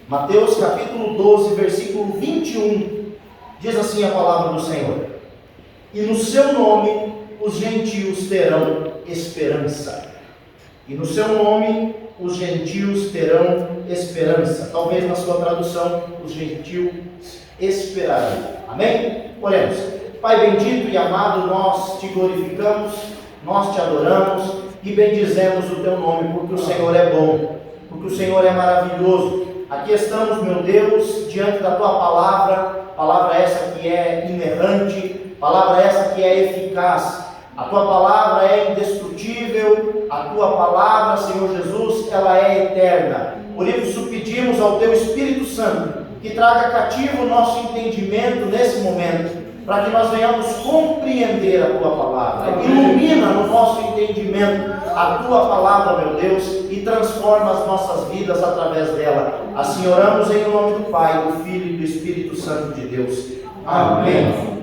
Mateus capítulo 12, versículo 21, diz assim a palavra do Senhor: e no seu nome os gentios terão esperança. E no seu nome os gentios terão esperança. Talvez na sua tradução, os gentios esperarão. Amém? Oremos. Pai bendito e amado, nós te glorificamos, nós te adoramos e bendizemos o teu nome, porque o Senhor é bom, porque o Senhor é maravilhoso. Aqui estamos, meu Deus, diante da tua palavra essa que é inerrante, palavra essa que é eficaz. A tua palavra é indestrutível, a tua palavra, Senhor Jesus, ela é eterna. Por isso pedimos ao teu Espírito Santo que traga cativo o nosso entendimento nesse momento, para que nós venhamos compreender a tua palavra. Ilumina no nosso entendimento a tua palavra, meu Deus, e transforma as nossas vidas através dela. Assim oramos em nome do Pai, do Filho e do Espírito Santo de Deus. Amém.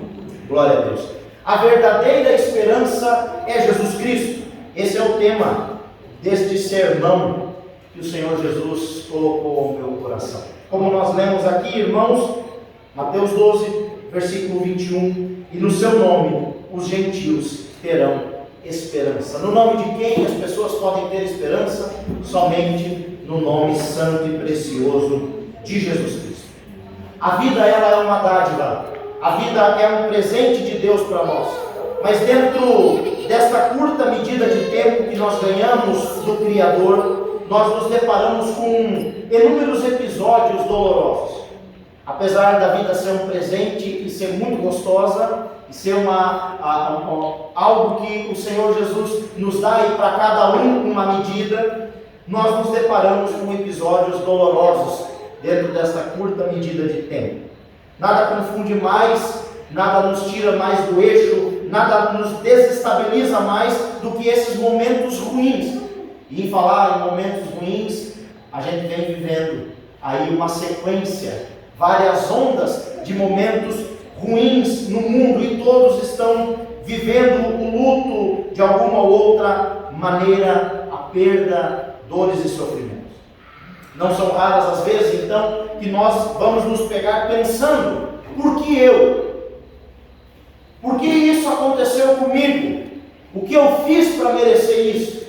Glória a Deus. A verdadeira esperança é Jesus Cristo. Esse é o tema deste sermão que o Senhor Jesus colocou ao meu coração. Como nós lemos aqui, irmãos, Mateus 12, versículo 21, e no seu nome os gentios terão esperança. No nome de quem as pessoas podem ter esperança? Somente no nome santo e precioso de Jesus Cristo. A vida, ela é uma dádiva. A vida é um presente de Deus para nós. Mas dentro desta curta medida de tempo que nós ganhamos do Criador, nós nos deparamos com inúmeros episódios dolorosos. Apesar da vida ser um presente e ser muito gostosa, e ser algo que o Senhor Jesus nos dá e para cada um uma medida, nós nos deparamos com episódios dolorosos dentro desta curta medida de tempo. Nada confunde mais, nada nos tira mais do eixo, nada nos desestabiliza mais do que esses momentos ruins. E em falar em momentos ruins, a gente vem vivendo aí uma sequência, várias ondas de momentos ruins no mundo, e todos estão vivendo o luto de alguma ou outra maneira, a perda, dores e sofrimentos. Não são raras as vezes, então, que nós vamos nos pegar pensando: por que eu? Por que isso aconteceu comigo? O que eu fiz para merecer isso?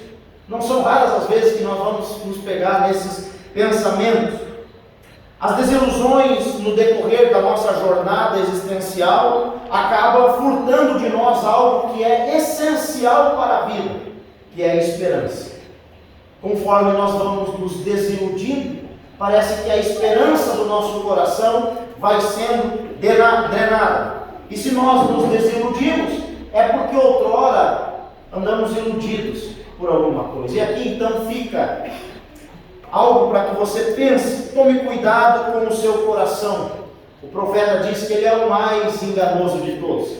Não são raras as vezes que nós vamos nos pegar nesses pensamentos. As desilusões no decorrer da nossa jornada existencial acabam furtando de nós algo que é essencial para a vida, que é a esperança. Conforme nós vamos nos desiludindo, parece que a esperança do nosso coração vai sendo drenada. E se nós nos desiludimos, é porque outrora andamos iludidos por alguma coisa. E aqui então fica algo para que você pense: tome cuidado com o seu coração. O profeta diz que ele é o mais enganoso de todos.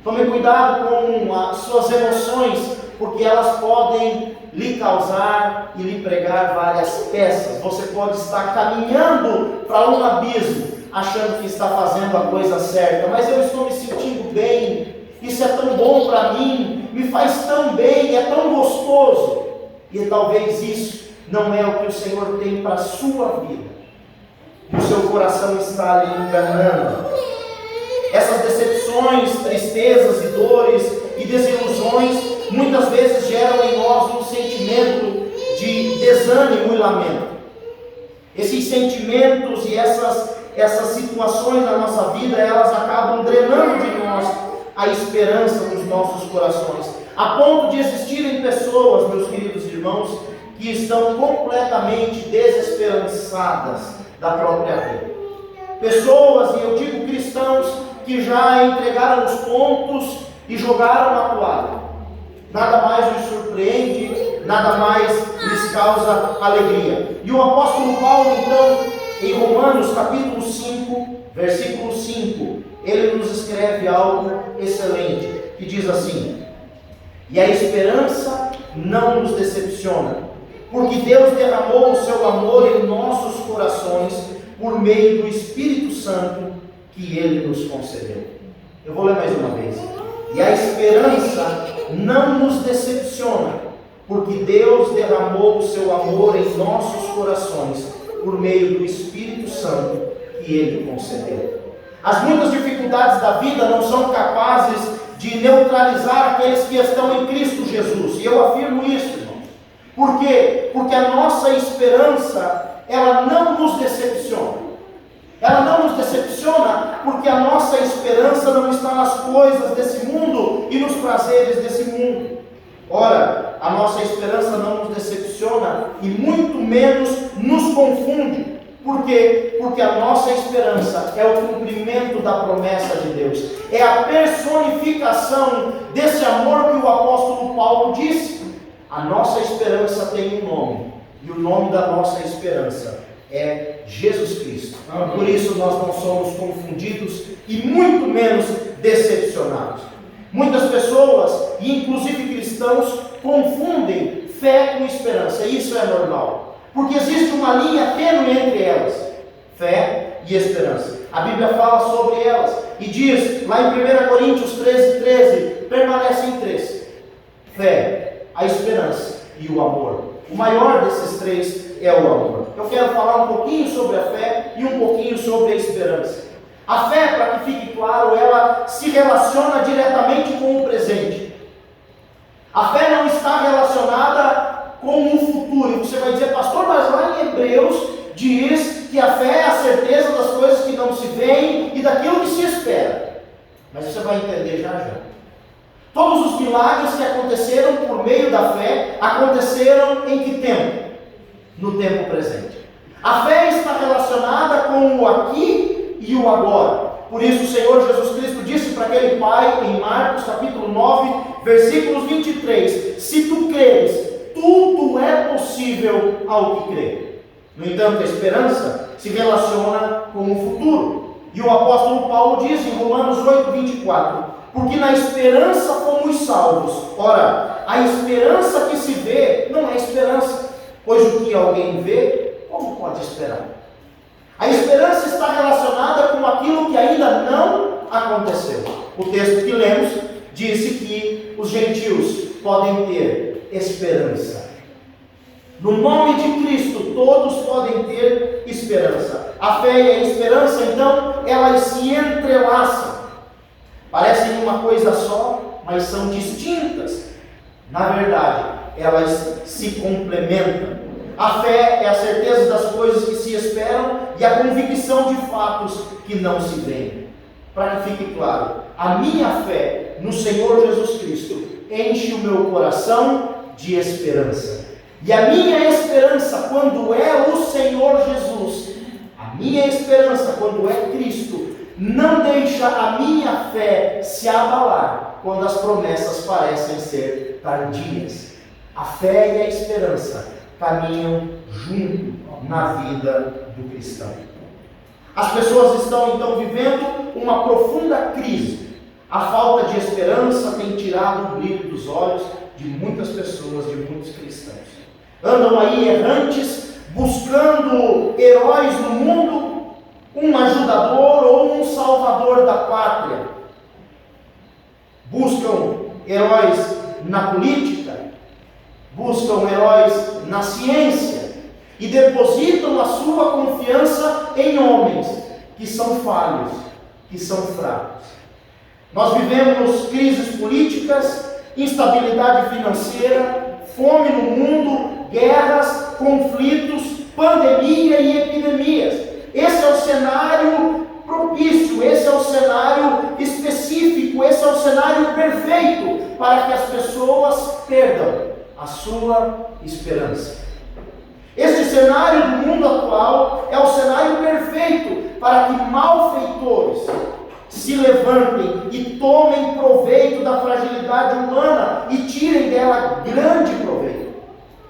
Tome cuidado com as suas emoções, porque elas podem lhe causar e lhe pregar várias peças. Você pode estar caminhando para um abismo, achando que está fazendo a coisa certa, mas eu estou me sentindo bem, isso é tão bom para mim, me faz tão bem, é tão gostoso. E talvez isso não é o que o Senhor tem para a sua vida. O seu coração está lhe enganando. Essas decepções, tristezas e dores e desilusões muitas vezes geram em nós um sentimento de desânimo e lamento. Esses sentimentos e essas situações na nossa vida, elas acabam drenando de nós a esperança dos nossos corações, a ponto de existirem pessoas, meus queridos irmãos, que estão completamente desesperançadas da própria vida. Pessoas, e eu digo cristãos, que já entregaram os pontos e jogaram a toalha. Nada mais os surpreende, nada mais lhes causa alegria. E o apóstolo Paulo, então, em Romanos capítulo 5, versículo 5, ele nos escreve algo excelente, que diz assim: e a esperança não nos decepciona, porque Deus derramou o seu amor em nossos corações por meio do Espírito Santo que Ele nos concedeu. Eu vou ler mais uma vez. E a esperança não nos decepciona, porque Deus derramou o seu amor em nossos corações por meio do Espírito Santo que Ele concedeu. As muitas dificuldades da vida não são capazes de neutralizar aqueles que estão em Cristo Jesus. E eu afirmo isso, irmão. Por quê? Porque a nossa esperança, ela não nos decepciona. Ela não nos decepciona porque a nossa esperança não está nas coisas desse mundo e nos prazeres desse mundo. Ora, a nossa esperança não nos decepciona e muito menos nos confunde. Por quê? Porque a nossa esperança é o cumprimento da promessa de Deus. É a personificação desse amor que o apóstolo Paulo disse. A nossa esperança tem um nome. E o nome da nossa esperança é Jesus Cristo. Por isso nós não somos confundidos e muito menos decepcionados. Muitas pessoas, e inclusive cristãos, confundem fé com esperança. Isso é normal. Porque existe uma linha tênue entre elas, fé e esperança. A Bíblia fala sobre elas e diz, lá em 1 Coríntios 13, permanecem três: fé, a esperança e o amor. O maior desses três é o amor. Eu quero falar um pouquinho sobre a fé e um pouquinho sobre a esperança. A fé, para que fique claro, ela se relaciona diretamente com o presente. A fé não está relacionada com o futuro. E você vai dizer, pastor, mas lá em Hebreus diz que a fé é a certeza das coisas que não se veem e daquilo que se espera. Mas você vai entender já já. Todos os milagres que aconteceram por meio da fé, aconteceram em que tempo? No tempo presente. A fé está relacionada com o aqui e o agora. Por isso o Senhor Jesus Cristo disse para aquele pai, em Marcos capítulo 9, versículos 23, se tu creres, tudo é possível ao que crê. No entanto, a esperança se relaciona com o futuro. E o apóstolo Paulo diz em Romanos 8, 24, porque na esperança fomos salvos. Ora, a esperança que se vê não é esperança, pois o que alguém vê, como pode esperar? A esperança está relacionada com aquilo que ainda não aconteceu. O texto que lemos disse que os gentios podem ter esperança. No nome de Cristo, todos podem ter esperança. A fé e a esperança, então, elas se entrelaçam. Parecem uma coisa só, mas são distintas. Na verdade, elas se complementam. A fé é a certeza das coisas que se esperam e a convicção de fatos que não se veem. Para que fique claro, a minha fé no Senhor Jesus Cristo enche o meu coração de esperança. E a minha esperança, quando é o Senhor Jesus, a minha esperança, quando é Cristo, não deixa a minha fé se abalar quando as promessas parecem ser tardias. A fé e a esperança caminham junto na vida do cristão. As pessoas estão então vivendo uma profunda crise. A falta de esperança tem tirado o brilho dos olhos de muitas pessoas, de muitos cristãos. Andam aí errantes, buscando heróis no mundo, um ajudador ou um salvador da pátria. Buscam heróis na política, buscam heróis na ciência e depositam a sua confiança em homens que são falhos, que são fracos. Nós vivemos crises políticas, instabilidade financeira, fome no mundo, guerras, conflitos, pandemia e epidemias. Esse é o cenário propício, esse é o cenário específico, esse é o cenário perfeito para que as pessoas perdam a sua esperança. Este cenário do mundo atual é o cenário perfeito para que malfeitores se levantem e tomem proveito da fragilidade humana e tirem dela grande proveito.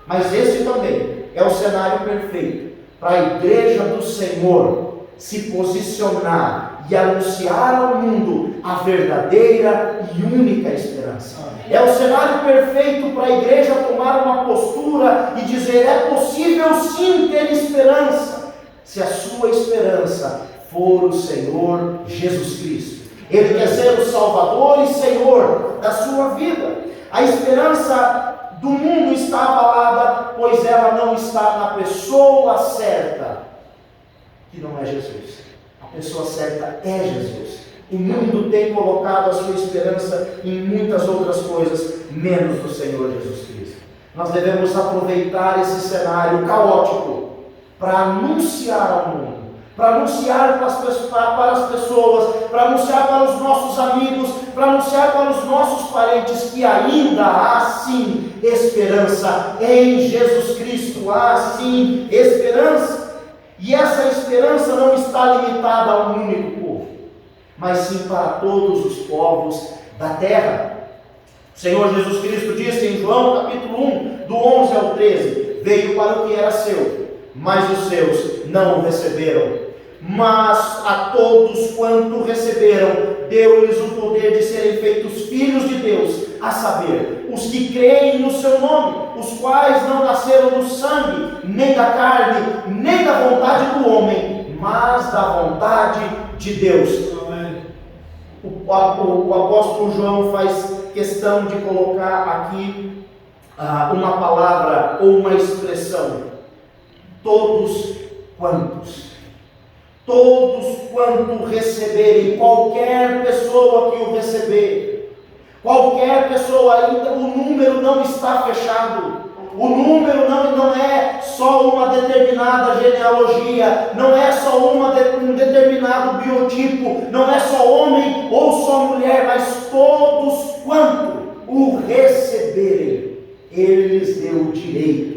Mas esse também é o cenário perfeito para a igreja do Senhor se posicionar e anunciar ao mundo a verdadeira e única esperança. É o cenário perfeito para a igreja tomar uma postura e dizer: é possível sim ter esperança, se a sua esperança for o Senhor Jesus Cristo. Ele quer ser o Salvador e Senhor da sua vida. A esperança do mundo está abalada, pois ela não está na pessoa certa, que não é Jesus. A pessoa certa é Jesus. O mundo tem colocado a sua esperança em muitas outras coisas, menos no Senhor Jesus Cristo. Nós devemos aproveitar esse cenário caótico para anunciar ao mundo, para anunciar para as pessoas, para anunciar para os nossos amigos, para anunciar para os nossos parentes que ainda há sim esperança em Jesus Cristo. Há sim esperança. E essa esperança não está limitada a um único povo, mas sim para todos os povos da terra. O Senhor Jesus Cristo disse em João capítulo 1, do 11 ao 13, veio para o que era seu, mas os seus não o receberam. Mas a todos quanto receberam, deu-lhes o poder de serem feitos filhos de Deus, a saber, os que creem no seu nome, os quais não nasceram do sangue, nem da carne, nem da vontade do homem, mas da vontade de Deus. Amém. O apóstolo João faz questão de colocar aqui uma palavra ou uma expressão: todos quantos. Todos quanto receberem, qualquer pessoa que o receber, qualquer pessoa, ainda o número não está fechado. O número não é só uma determinada genealogia, não é só um determinado biotipo, não é só homem ou só mulher, mas todos quanto o receberem, ele lhes deu o direito,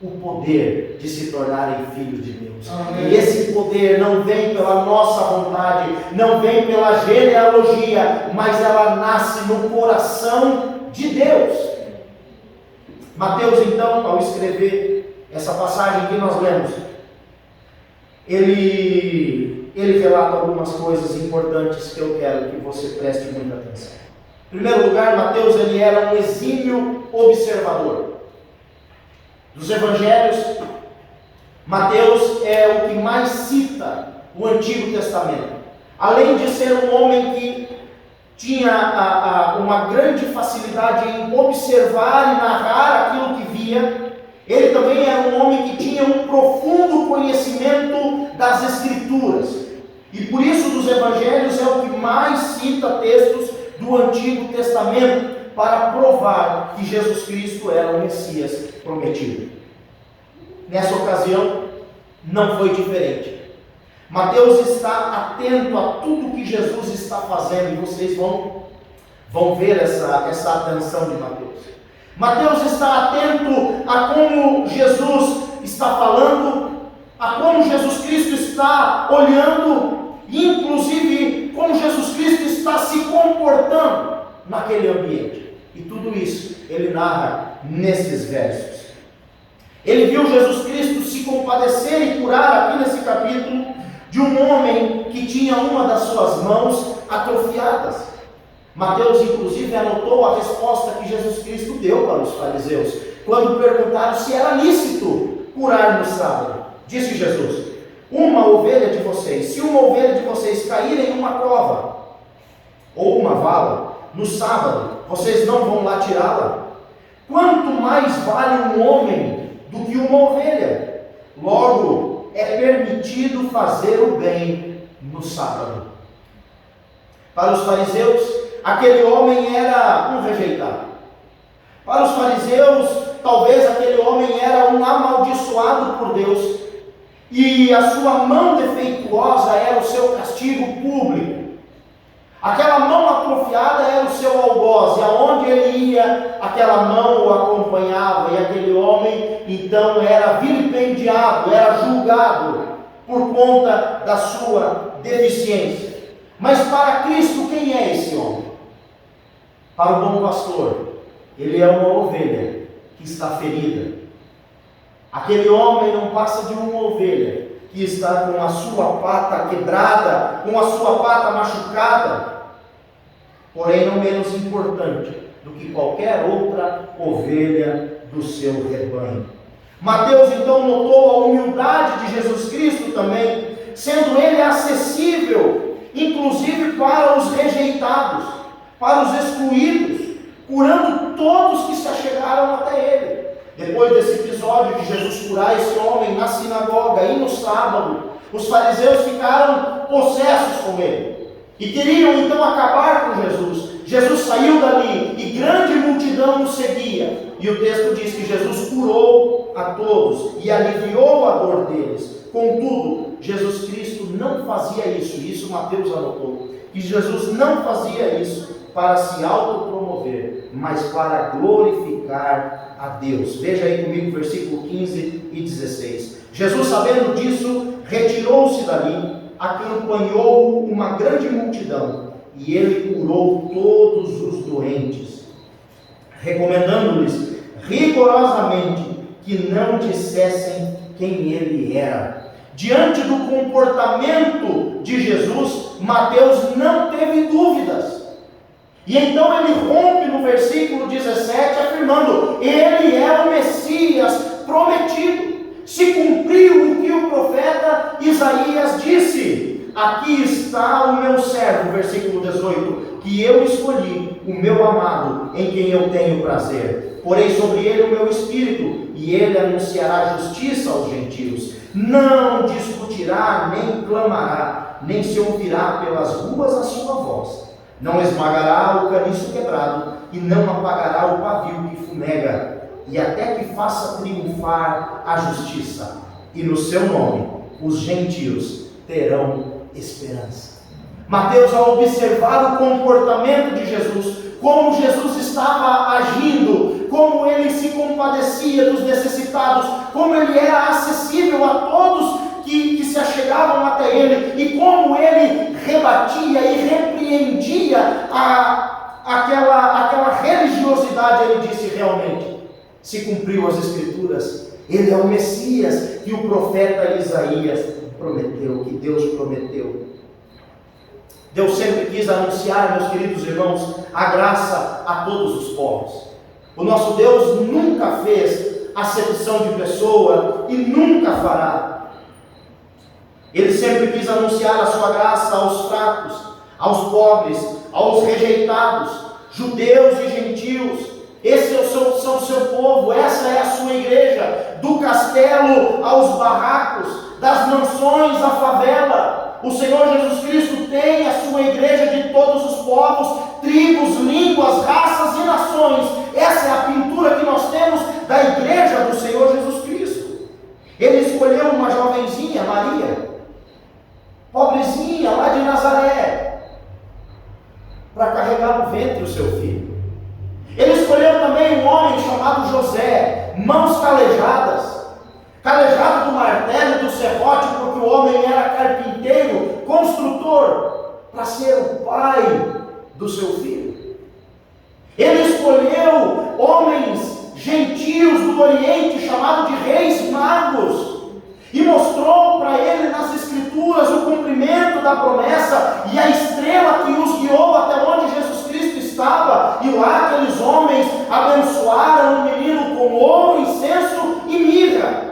o poder de se tornarem filhos de Deus. Amém. E esse poder não vem pela nossa vontade, não vem pela genealogia, mas ela nasce no coração de Deus. Mateus, então, ao escrever essa passagem que nós lemos, ele relata algumas coisas importantes que eu quero que você preste muita atenção. Em primeiro lugar, Mateus ele era um exímio observador. Dos evangelhos, Mateus é o que mais cita o Antigo Testamento. Além de ser um homem que tinha uma grande facilidade em observar e narrar aquilo que via, ele também era um homem que tinha um profundo conhecimento das Escrituras. E por isso dos evangelhos é o que mais cita textos do Antigo Testamento, para provar que Jesus Cristo era o Messias prometido. Nessa ocasião, não foi diferente. Mateus está atento a tudo que Jesus está fazendo, e vocês vão ver essa atenção de Mateus. Mateus está atento a como Jesus está falando, a como Jesus Cristo está olhando, e inclusive como Jesus Cristo está se comportando naquele ambiente. E tudo isso ele narra nesses versos. Ele viu Jesus Cristo se compadecer e curar aqui nesse capítulo de um homem que tinha uma das suas mãos atrofiadas. Mateus inclusive anotou a resposta que Jesus Cristo deu para os fariseus, quando perguntaram se era lícito curar no sábado. Disse Jesus: uma ovelha de vocês, se uma ovelha de vocês cair em uma cova ou uma vala no sábado, vocês não vão lá tirá-la? Quanto mais vale um homem do que uma ovelha? Logo, é permitido fazer o bem no sábado. Para os fariseus, aquele homem era um rejeitado. Para os fariseus, talvez aquele homem era um amaldiçoado por Deus, e a sua mão defeituosa era o seu castigo público. Aquela mão atrofiada era o seu algoz, e aonde ele ia, aquela mão o acompanhava, e aquele homem então era vilipendiado, era julgado por conta da sua deficiência. Mas para Cristo, quem é esse homem? Para o bom pastor, ele é uma ovelha que está ferida. Aquele homem não passa de uma ovelha que está com a sua pata quebrada, com a sua pata machucada, porém não menos importante do que qualquer outra ovelha do seu rebanho. Mateus então notou a humildade de Jesus Cristo também, sendo ele acessível, inclusive para os rejeitados, para os excluídos, curando todos que se achegaram até ele. Depois desse episódio de Jesus curar esse homem na sinagoga e no sábado, os fariseus ficaram possessos com ele e queriam então acabar com Jesus. Jesus saiu dali e grande multidão o seguia. E o texto diz que Jesus curou a todos e aliviou a dor deles. Contudo, Jesus Cristo não fazia isso Mateus anotou, que Jesus não fazia isso para se autopromover, mas para glorificar a Deus. Veja aí comigo versículo 15 e 16. Jesus, sabendo disso, retirou-se dali, acompanhou uma grande multidão, e ele curou todos os doentes, recomendando-lhes rigorosamente que não dissessem quem ele era. Diante do comportamento de Jesus, Mateus não teve dúvidas. E então ele rompe no versículo 17, afirmando: ele é o Messias prometido. Se cumpriu o que o profeta Isaías disse: aqui está o meu servo, versículo 18, que eu escolhi, o meu amado, em quem eu tenho prazer. Porei sobre ele o meu espírito, e ele anunciará justiça aos gentios. Não discutirá, nem clamará, nem se ouvirá pelas ruas a sua voz. Não esmagará o caniço quebrado, e não apagará o pavio que fumega, e até que faça triunfar a justiça. E no seu nome os gentios terão esperança. Mateus, ao observar o comportamento de Jesus, como Jesus estava agindo, como ele se compadecia dos necessitados, como ele era acessível a todos que se achegavam até ele, e como ele rebatia e repreendia aquela religiosidade, ele disse: realmente se cumpriu as Escrituras, ele é o Messias que o profeta Isaías prometeu, que Deus prometeu. Deus sempre quis anunciar, meus queridos irmãos, a graça a todos os povos. O nosso Deus nunca fez acepção de pessoa e nunca fará. Ele sempre quis anunciar a sua graça aos fracos, aos pobres, aos rejeitados, judeus e gentios. Esse é o seu povo, essa é a sua igreja, do castelo aos barracos, das mansões à favela. O Senhor Jesus Cristo tem a sua igreja de todos os povos, tribos, línguas, raças e nações. Essa é a pintura que nós temos da igreja do Senhor Jesus Cristo. Ele escolheu uma jovenzinha, Maria, pobrezinha, lá de Nazaré, para carregar no ventre o seu filho. Ele escolheu também um homem chamado José, mãos calejadas, calejado do martelo e do serrote, porque o homem era carpinteiro, construtor, para ser o pai do seu filho. Ele escolheu homens gentios do Oriente, chamados de reis magos, e mostrou para ele nas Escrituras o cumprimento da promessa e a estrela que os guiou até onde Jesus Cristo estava. E lá aqueles homens abençoaram o menino com ouro, incenso e mirra.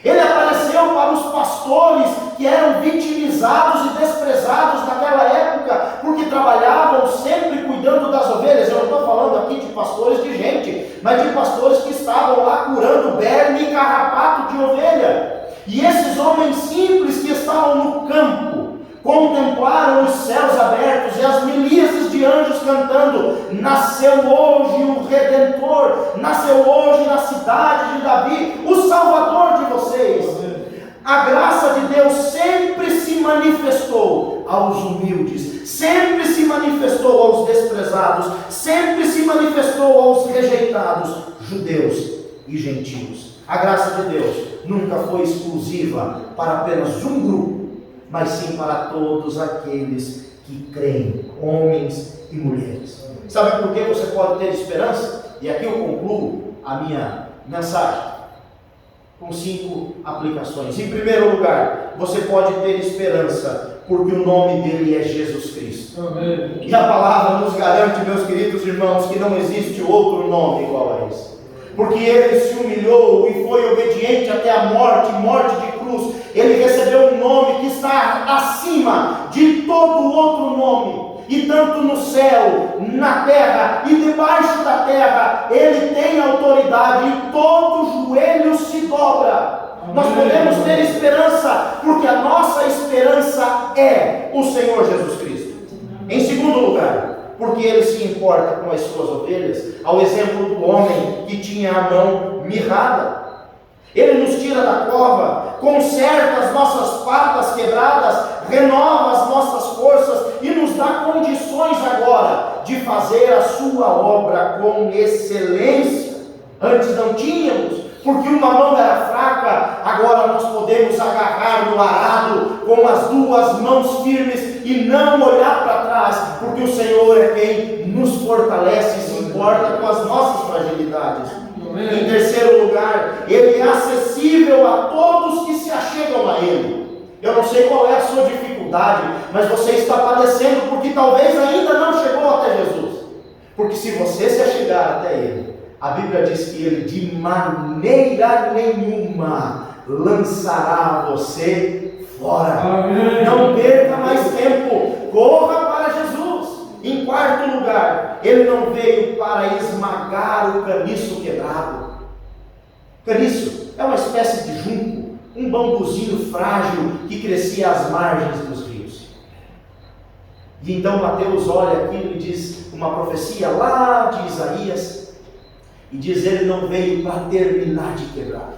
Ele apareceu para os pastores que eram vitimizados e desprezados naquela época, porque trabalhavam sempre cuidando das ovelhas. Eu não estou falando aqui de pastores de gente, mas de pastores que estavam lá curando berne e carrapato de ovelha. E esses homens simples que estavam no campo contemplaram os céus abertos e as milícias de anjos cantando: nasceu hoje o Redentor, nasceu hoje na cidade de Davi o Salvador de vocês. A graça de Deus sempre se manifestou aos humildes, sempre se manifestou aos desprezados, sempre se manifestou aos rejeitados, judeus e gentios. A graça de Deus nunca foi exclusiva para apenas um grupo, mas sim para todos aqueles que creem, homens e mulheres. Sabe por que você pode ter esperança? E aqui eu concluo a minha mensagem com 5 aplicações. Em primeiro lugar, você pode ter esperança porque o nome dele é Jesus Cristo. Amém. E a palavra nos garante, meus queridos irmãos, que não existe outro nome igual a esse. Porque ele se humilhou e foi obediente até a morte, morte de cruz. Ele recebeu um nome que está acima de todo outro nome. e tanto no céu, na terra e debaixo da terra, Ele tem autoridade e todo joelho se dobra. Nós podemos ter esperança, porque a nossa esperança é o Senhor Jesus Cristo. Em segundo lugar, porque Ele se importa com as suas ovelhas, ao exemplo do homem que tinha a mão mirrada. Ele nos tira da cova, conserta as nossas patas quebradas, renova as nossas forças e nos dá condições agora de fazer a sua obra com excelência. Antes não tínhamos, porque uma mão era fraca, agora nós podemos agarrar no arado com as duas mãos firmes e não olhar para trás, porque o Senhor é quem nos fortalece e se importa com as nossas fragilidades. Em terceiro lugar, Ele é acessível a todos que se achegam a Ele. Eu não sei qual é a sua dificuldade, mas você está padecendo porque talvez ainda não chegou até Jesus. Porque se você se achegar até Ele, a Bíblia diz que Ele de maneira nenhuma lançará você fora. Amém. Não perca mais tempo, corra para Jesus. Em quarto lugar, Ele não veio para esmagar o caniço quebrado. Caniço é uma espécie de junco, um bambuzinho frágil que crescia às margens dos rios. E então Mateus olha aquilo e diz uma profecia lá de Isaías, e diz: Ele não veio para terminar de quebrar.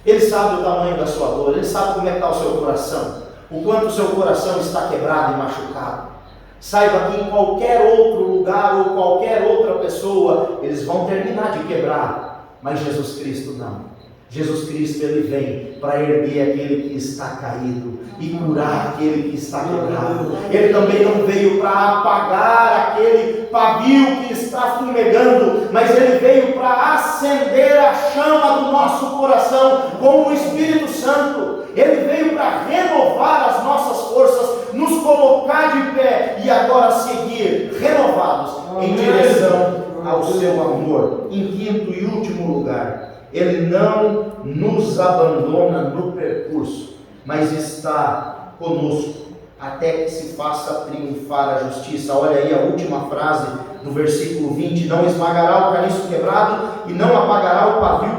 Ele sabe o tamanho da sua dor, Ele sabe como é que está o seu coração, o quanto o seu coração está quebrado e machucado. Saiba que em qualquer outro lugar ou qualquer outra pessoa, eles vão terminar de quebrar, mas Jesus Cristo não. Jesus Cristo, Ele vem para erguer aquele que está caído e curar aquele que está quebrado. Ele também não veio para apagar aquele pavio que está fumegando, mas Ele veio para acender a chama do nosso coração com o Espírito Santo. Ele veio para renovar as nossas forças, nos colocar de pé e agora seguir renovados em direção ao seu amor. Em quinto e último lugar, Ele não nos abandona no percurso, mas está conosco até que se faça triunfar a justiça. Olha aí a última frase do versículo 20: não esmagará o caniço quebrado e não apagará o pavio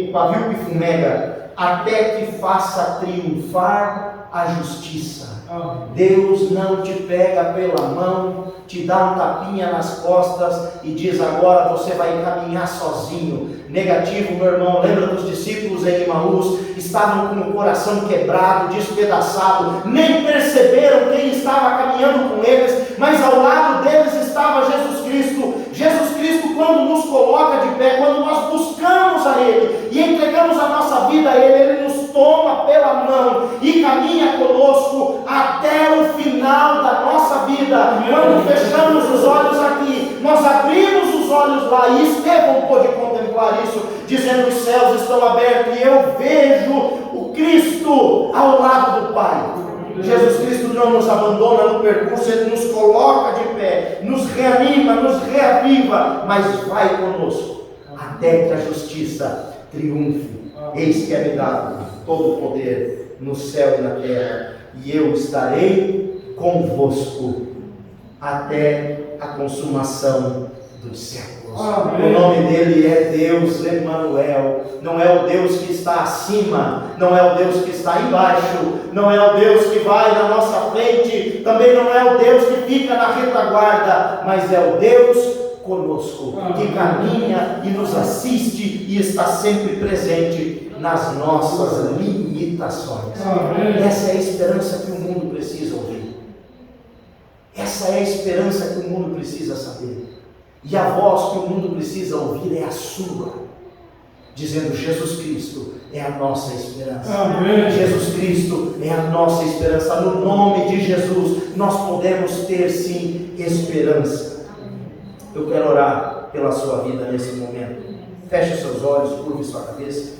o pavio que fumega, até que faça triunfar a justiça. Deus não te pega pela mão, te dá um tapinha nas costas e diz: agora você vai caminhar sozinho. Negativo, meu irmão. Lembra dos discípulos em Emaús? Estavam com o coração quebrado, despedaçado, nem perceberam quem estava caminhando com eles, mas ao lado deles estava Jesus Cristo. Jesus Cristo, quando nos coloca de pé, quando nós buscamos a Ele e entregamos a nossa vida a Ele, Ele nos toma pela mão e caminha conosco até o final da nossa vida. Quando fechamos os olhos aqui, nós abrimos os olhos lá, e Estevão pôde contemplar isso, dizendo: os céus estão abertos e eu vejo o Cristo ao lado do Pai. Jesus Cristo não nos abandona no percurso, Ele nos coloca de pé, nos reanima, nos reaviva, mas vai conosco até que a justiça triunfe. Eis que é me dado todo o poder no céu e na terra, e eu estarei convosco até a consumação dos séculos. Amém. O nome dele é Deus Emanuel. Não é o Deus que está acima, não é o Deus que está embaixo, não é o Deus que vai na nossa frente, também não é o Deus que fica na retaguarda, mas é o Deus conosco, que caminha e nos assiste e está sempre presente nas nossas limitações. Amém. Essa é a esperança que o mundo precisa ouvir. Essa é a esperança que o mundo precisa saber. E a voz que o mundo precisa ouvir é a sua, dizendo: Jesus Cristo é a nossa esperança. Amém. Jesus Cristo é a nossa esperança. No nome de Jesus nós podemos ter sim esperança. Eu quero orar pela sua vida nesse momento. Feche seus olhos, curve sua cabeça.